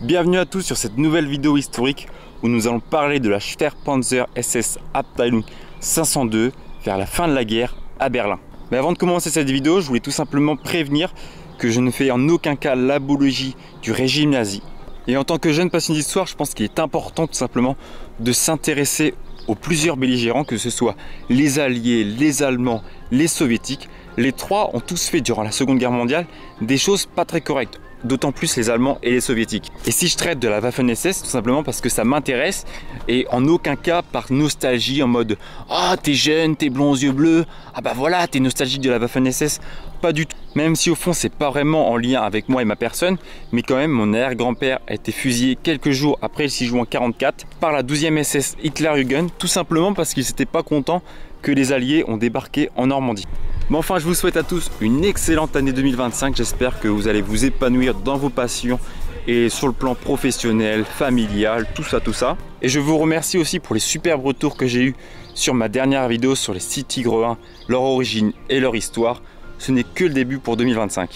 Bienvenue à tous sur cette nouvelle vidéo historique où nous allons parler de la Schwerpanzer SS Abteilung 502 vers la fin de la guerre à Berlin. Mais avant de commencer cette vidéo, je voulais tout simplement prévenir que je ne fais en aucun cas l'apologie du régime nazi. Et en tant que jeune passionné d'histoire, je pense qu'il est important tout simplement de s'intéresser aux plusieurs belligérants, que ce soit les Alliés, les Allemands, les Soviétiques. Les trois ont tous fait durant la Seconde Guerre mondiale des choses pas très correctes. D'autant plus les Allemands et les Soviétiques. Et si je traite de la Waffen-SS, tout simplement parce que ça m'intéresse et en aucun cas par nostalgie en mode « Ah, t'es jeune, t'es blond aux yeux bleus, ah bah voilà, t'es nostalgique de la Waffen-SS », pas du tout. Même si au fond c'est pas vraiment en lien avec moi et ma personne, mais quand même mon arrière-grand-père a été fusillé quelques jours après le 6 juin 1944 par la 12e SS Hitlerjugend, tout simplement parce qu'ils n'étaient pas contents que les Alliés ont débarqué en Normandie. Mais enfin, je vous souhaite à tous une excellente année 2025. J'espère que vous allez vous épanouir dans vos passions et sur le plan professionnel, familial, tout ça. Et je vous remercie aussi pour les superbes retours que j'ai eus sur ma dernière vidéo sur les 6 Tigres 1, leur origine et leur histoire. Ce n'est que le début pour 2025.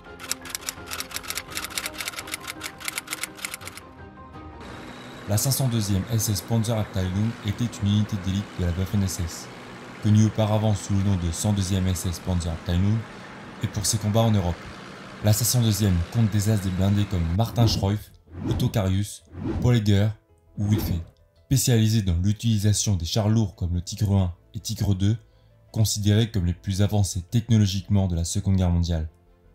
La 502e SS Panzerabteilung était une unité d'élite de la Waffen-SS, connue auparavant sous le nom de 102e SS Panzerabteilung et pour ses combats en Europe. La 502e compte des as des blindés comme Martin Schroeff, Otto Carius, Paul Eger ou Wilfé. Spécialisés dans l'utilisation des chars lourds comme le Tigre 1 et Tigre 2, considérés comme les plus avancés technologiquement de la Seconde Guerre mondiale,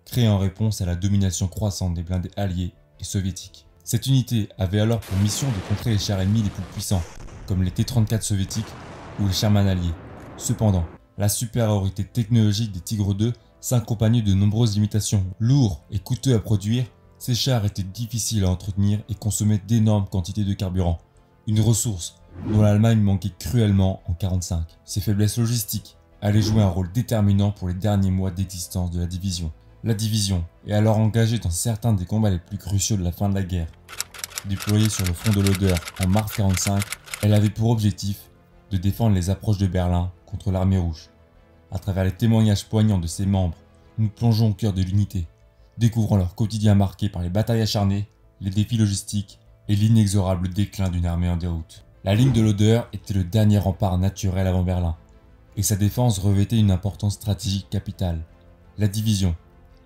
créés en réponse à la domination croissante des blindés alliés et soviétiques. Cette unité avait alors pour mission de contrer les chars ennemis les plus puissants, comme les T-34 soviétiques ou les Sherman alliés. Cependant, la supériorité technologique des Tigre 2 s'accompagnait de nombreuses limitations. Lourds et coûteux à produire, ces chars étaient difficiles à entretenir et consommaient d'énormes quantités de carburant, une ressource dont l'Allemagne manquait cruellement en 1945. Ces faiblesses logistiques allaient jouer un rôle déterminant pour les derniers mois d'existence de la division. La division est alors engagée dans certains des combats les plus cruciaux de la fin de la guerre. Déployée sur le front de l'Oder en mars 1945, elle avait pour objectif de défendre les approches de Berlin contre l'armée rouge. À travers les témoignages poignants de ses membres, nous plongeons au cœur de l'unité, découvrant leur quotidien marqué par les batailles acharnées, les défis logistiques et l'inexorable déclin d'une armée en déroute. La ligne de l'Oder était le dernier rempart naturel avant Berlin, et sa défense revêtait une importance stratégique capitale. La division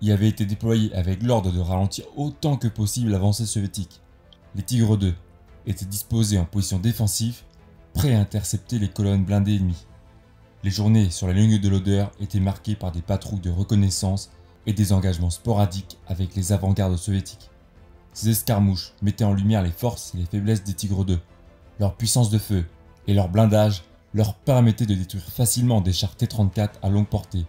y avait été déployée avec l'ordre de ralentir autant que possible l'avancée soviétique. Les Tigre 2 étaient disposés en position défensive, prêts à intercepter les colonnes blindées ennemies. Les journées sur la ligne de l'Oder étaient marquées par des patrouilles de reconnaissance et des engagements sporadiques avec les avant-gardes soviétiques. Ces escarmouches mettaient en lumière les forces et les faiblesses des Tigre 2. Leur puissance de feu et leur blindage leur permettaient de détruire facilement des chars T-34 à longue portée,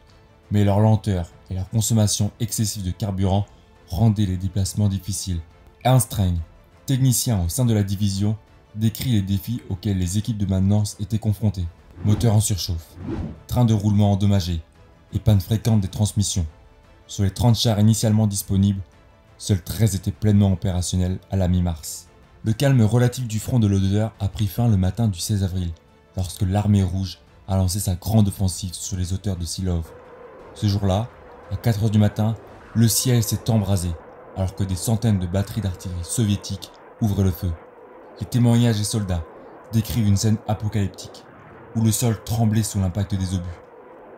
mais leur lenteur et leur consommation excessive de carburant rendaient les déplacements difficiles. Ernst Reng, technicien au sein de la division, décrit les défis auxquels les équipes de maintenance étaient confrontées. Moteur en surchauffe, train de roulement endommagé et panne fréquente des transmissions. Sur les 30 chars initialement disponibles, seuls 13 étaient pleinement opérationnels à la mi-mars. Le calme relatif du front de l'Oder a pris fin le matin du 16 avril, lorsque l'armée rouge a lancé sa grande offensive sur les hauteurs de Silov. Ce jour-là, à 4 h du matin, le ciel s'est embrasé, alors que des centaines de batteries d'artillerie soviétiques ouvraient le feu. Les témoignages des soldats décrivent une scène apocalyptique, où le sol tremblait sous l'impact des obus.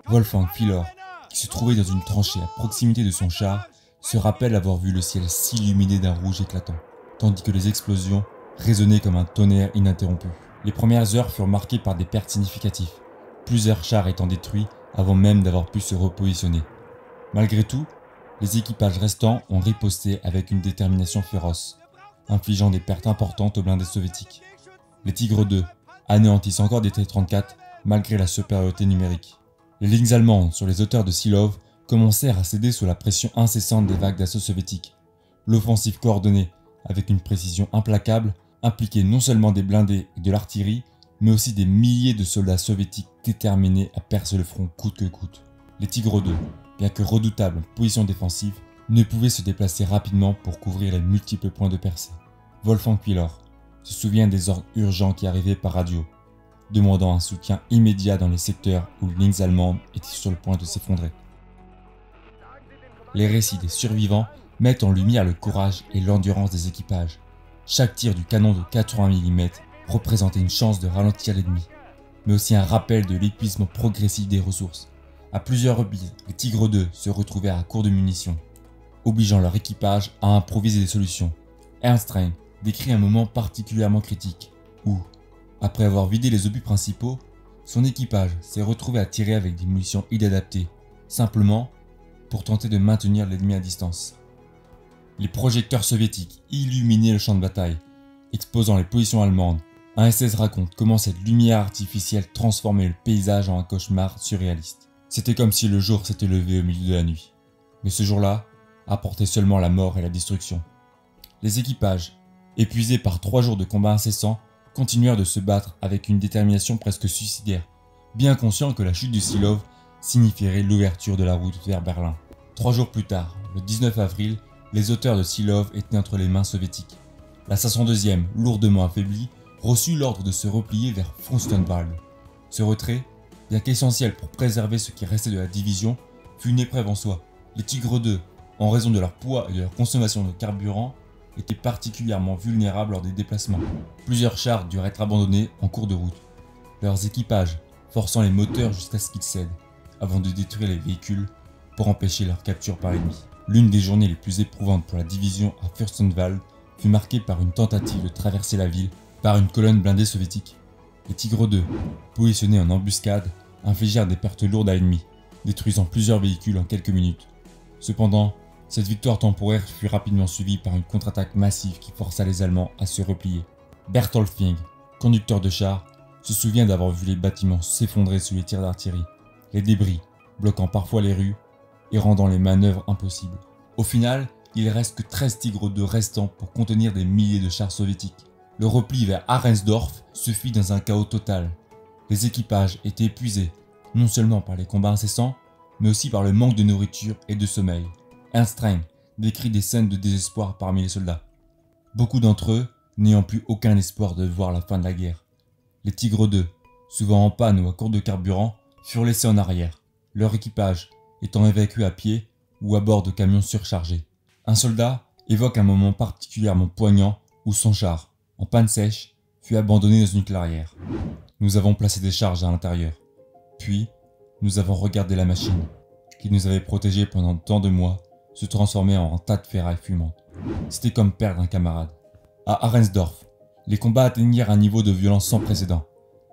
Wolfgang Fillor, qui se trouvait dans une tranchée à proximité de son char, se rappelle avoir vu le ciel s'illuminer d'un rouge éclatant, tandis que les explosions résonnaient comme un tonnerre ininterrompu. Les premières heures furent marquées par des pertes significatives, plusieurs chars étant détruits avant même d'avoir pu se repositionner. Malgré tout, les équipages restants ont riposté avec une détermination féroce, infligeant des pertes importantes aux blindés soviétiques. Les Tigre 2 anéantissent encore des T-34 malgré la supériorité numérique. Les lignes allemandes sur les hauteurs de Silov commencèrent à céder sous la pression incessante des vagues d'assaut soviétiques. L'offensive coordonnée, avec une précision implacable, impliquait non seulement des blindés et de l'artillerie, mais aussi des milliers de soldats soviétiques déterminés à percer le front coûte que coûte. Les Tigre 2, bien que redoutables en position défensive, ne pouvaient se déplacer rapidement pour couvrir les multiples points de percée. Wolfgang Fillor se souvient des ordres urgents qui arrivaient par radio, demandant un soutien immédiat dans les secteurs où les lignes allemandes étaient sur le point de s'effondrer. Les récits des survivants mettent en lumière le courage et l'endurance des équipages. Chaque tir du canon de 80 mm représentait une chance de ralentir l'ennemi, mais aussi un rappel de l'épuisement progressif des ressources. À plusieurs reprises, les Tigres 2 se retrouvèrent à court de munitions, obligeant leur équipage à improviser des solutions. Ernst Rhein décrit un moment particulièrement critique, où, après avoir vidé les obus principaux, son équipage s'est retrouvé à tirer avec des munitions inadaptées, simplement pour tenter de maintenir l'ennemi à distance. Les projecteurs soviétiques illuminaient le champ de bataille, exposant les positions allemandes. Un SS raconte comment cette lumière artificielle transformait le paysage en un cauchemar surréaliste. C'était comme si le jour s'était levé au milieu de la nuit. Mais ce jour-là apportait seulement la mort et la destruction. Les équipages, épuisés par 3 jours de combats incessants, continuèrent de se battre avec une détermination presque suicidaire, bien conscients que la chute de Silov signifierait l'ouverture de la route vers Berlin. 3 jours plus tard, le 19 avril, les hauteurs de Silov étaient entre les mains soviétiques. La 502e, lourdement affaiblie, reçut l'ordre de se replier vers Fürstenwald. Ce retrait, bien qu'essentiel pour préserver ce qui restait de la division, fut une épreuve en soi. Les Tigres 2, en raison de leur poids et de leur consommation de carburant, étaient particulièrement vulnérables lors des déplacements. Plusieurs chars durent être abandonnés en cours de route, leurs équipages forçant les moteurs jusqu'à ce qu'ils cèdent, avant de détruire les véhicules pour empêcher leur capture par l'ennemi. L'une des journées les plus éprouvantes pour la division à Fürstenwald fut marquée par une tentative de traverser la ville par une colonne blindée soviétique. Les Tigres 2, positionnés en embuscade, infligèrent des pertes lourdes à l'ennemi, détruisant plusieurs véhicules en quelques minutes. Cependant, cette victoire temporaire fut rapidement suivie par une contre-attaque massive qui força les Allemands à se replier. Berthold Fink, conducteur de char, se souvient d'avoir vu les bâtiments s'effondrer sous les tirs d'artillerie, les débris bloquant parfois les rues et rendant les manœuvres impossibles. Au final, il reste que 13 Tigres 2 restants pour contenir des milliers de chars soviétiques. Le repli vers Arensdorf se fit dans un chaos total. Les équipages étaient épuisés, non seulement par les combats incessants, mais aussi par le manque de nourriture et de sommeil. Ernst Rhein décrit des scènes de désespoir parmi les soldats. Beaucoup d'entre eux n'ayant plus aucun espoir de voir la fin de la guerre. Les Tigres 2, souvent en panne ou à court de carburant, furent laissés en arrière, leur équipage étant évacué à pied ou à bord de camions surchargés. Un soldat évoque un moment particulièrement poignant où son char, en panne sèche, fut abandonné dans une clairière. Nous avons placé des charges à l'intérieur. Puis, nous avons regardé la machine, qui nous avait protégés pendant tant de mois, se transformer en un tas de ferraille fumante. C'était comme perdre un camarade. À Arensdorf, les combats atteignirent un niveau de violence sans précédent.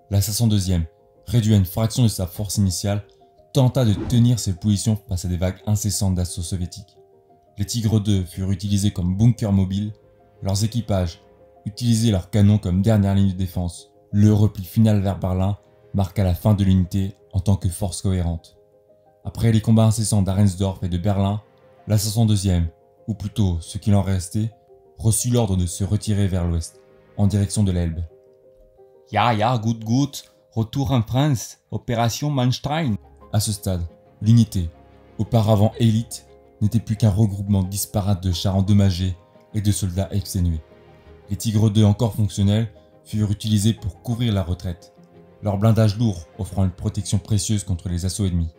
La 502e, réduite à une fraction de sa force initiale, tenta de tenir ses positions face à des vagues incessantes d'assaut soviétiques. Les Tigres 2 furent utilisés comme bunkers mobiles, leurs équipages utilisaient leurs canons comme dernière ligne de défense. Le repli final vers Berlin marqua la fin de l'unité en tant que force cohérente. Après les combats incessants d'Arensdorf et de Berlin, la 502e, ou plutôt ce qu'il en restait, reçut l'ordre de se retirer vers l'ouest, en direction de l'Elbe. Ja, gut, retour en France, opération Manstein. À ce stade, l'unité, auparavant élite, n'était plus qu'un regroupement disparate de chars endommagés et de soldats exténués. Les Tigres 2 encore fonctionnels furent utilisés pour couvrir la retraite, leur blindage lourd offrant une protection précieuse contre les assauts ennemis.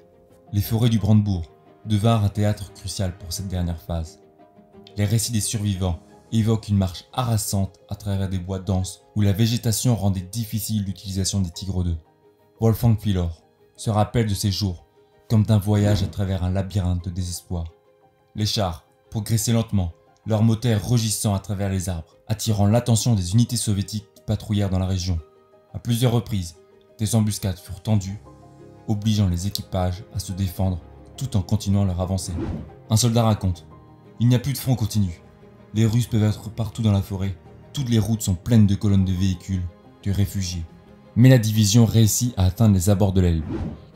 Les forêts du Brandebourg devinrent un théâtre crucial pour cette dernière phase. Les récits des survivants évoquent une marche harassante à travers des bois denses où la végétation rendait difficile l'utilisation des Tigres 2. Wolfgang Fillor se rappelle de ces jours comme d'un voyage à travers un labyrinthe de désespoir. Les chars progressaient lentement, leurs moteurs rugissant à travers les arbres, attirant l'attention des unités soviétiques qui patrouillèrent dans la région. À plusieurs reprises, des embuscades furent tendues, obligeant les équipages à se défendre tout en continuant leur avancée. Un soldat raconte : « Il n'y a plus de front continu. Les Russes peuvent être partout dans la forêt. Toutes les routes sont pleines de colonnes de véhicules, de réfugiés. » Mais la division réussit à atteindre les abords de l'Elbe.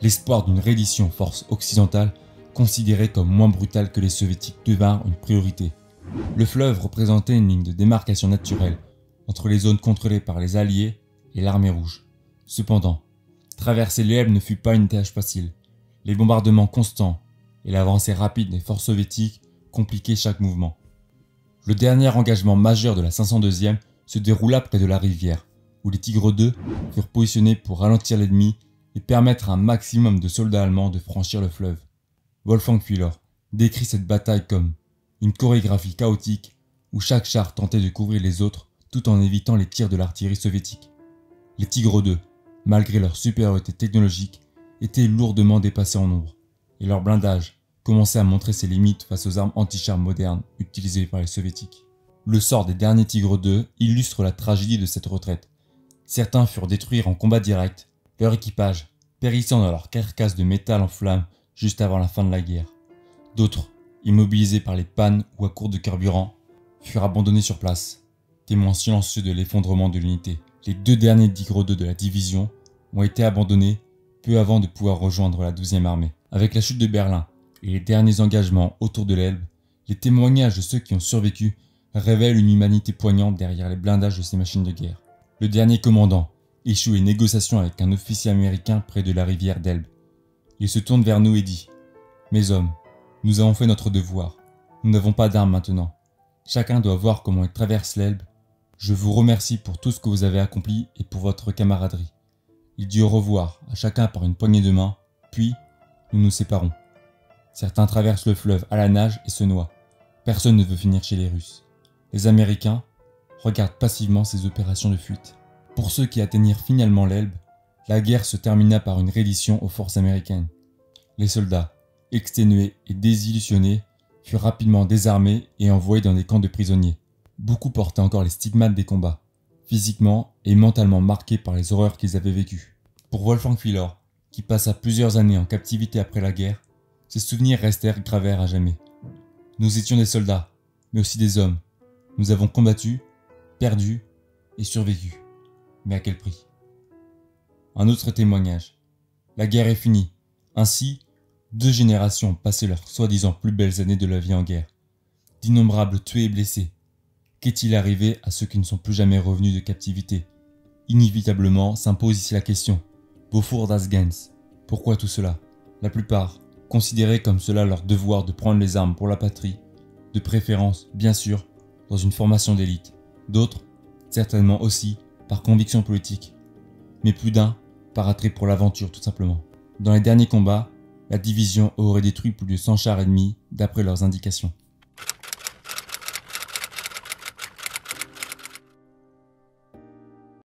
L'espoir d'une reddition force occidentale, considérée comme moins brutale que les soviétiques, devint une priorité. Le fleuve représentait une ligne de démarcation naturelle entre les zones contrôlées par les Alliés et l'armée rouge. Cependant, traverser l'Elbe ne fut pas une tâche facile. Les bombardements constants et l'avancée rapide des forces soviétiques compliquaient chaque mouvement. Le dernier engagement majeur de la 502e se déroula près de la rivière, où les Tigres 2 furent positionnés pour ralentir l'ennemi et permettre à un maximum de soldats allemands de franchir le fleuve. Wolfgang Fillor décrit cette bataille comme une chorégraphie chaotique où chaque char tentait de couvrir les autres tout en évitant les tirs de l'artillerie soviétique. Les Tigre II, malgré leur supériorité technologique, étaient lourdement dépassés en nombre, et leur blindage commençait à montrer ses limites face aux armes anti-chars modernes utilisées par les soviétiques. Le sort des derniers Tigre II illustre la tragédie de cette retraite. Certains furent détruits en combat direct, leur équipage périssant dans leur carcasse de métal en flammes juste avant la fin de la guerre. D'autres, immobilisés par les pannes ou à court de carburant, furent abandonnés sur place, témoins silencieux de l'effondrement de l'unité. Les 2 derniers Tigre II de la division ont été abandonnés peu avant de pouvoir rejoindre la 12e armée. Avec la chute de Berlin et les derniers engagements autour de l'Elbe, les témoignages de ceux qui ont survécu révèlent une humanité poignante derrière les blindages de ces machines de guerre. Le dernier commandant échoue les négociations avec un officier américain près de la rivière d'Elbe. Il se tourne vers nous et dit « Mes hommes, nous avons fait notre devoir. Nous n'avons pas d'armes maintenant. Chacun doit voir comment il traverse l'Elbe. Je vous remercie pour tout ce que vous avez accompli et pour votre camaraderie. » Il dit au revoir à chacun par une poignée de main, puis nous nous séparons. Certains traversent le fleuve à la nage et se noient. Personne ne veut finir chez les Russes. Les Américains regardent passivement ces opérations de fuite. Pour ceux qui atteignirent finalement l'Elbe, la guerre se termina par une reddition aux forces américaines. Les soldats, exténués et désillusionnés, furent rapidement désarmés et envoyés dans des camps de prisonniers. Beaucoup portaient encore les stigmates des combats, physiquement et mentalement marqués par les horreurs qu'ils avaient vécues. Pour Wolfgang Fillor, qui passa plusieurs années en captivité après la guerre, ses souvenirs restèrent gravés à jamais. Nous étions des soldats, mais aussi des hommes. Nous avons combattu, perdu et survécu. Mais à quel prix? Un autre témoignage. La guerre est finie. Ainsi, 2 générations ont passé leurs soi-disant plus belles années de la vie en guerre. D'innombrables tués et blessés. Qu'est-il arrivé à ceux qui ne sont plus jamais revenus de captivité? Inévitablement s'impose ici la question. Wofür das Ganz? Pourquoi tout cela? La plupart considéraient comme cela leur devoir de prendre les armes pour la patrie, de préférence, bien sûr, dans une formation d'élite. D'autres, certainement aussi, par conviction politique. Mais plus d'un, par attrait pour l'aventure tout simplement. Dans les derniers combats, la division aurait détruit plus de 100 chars ennemis d'après leurs indications.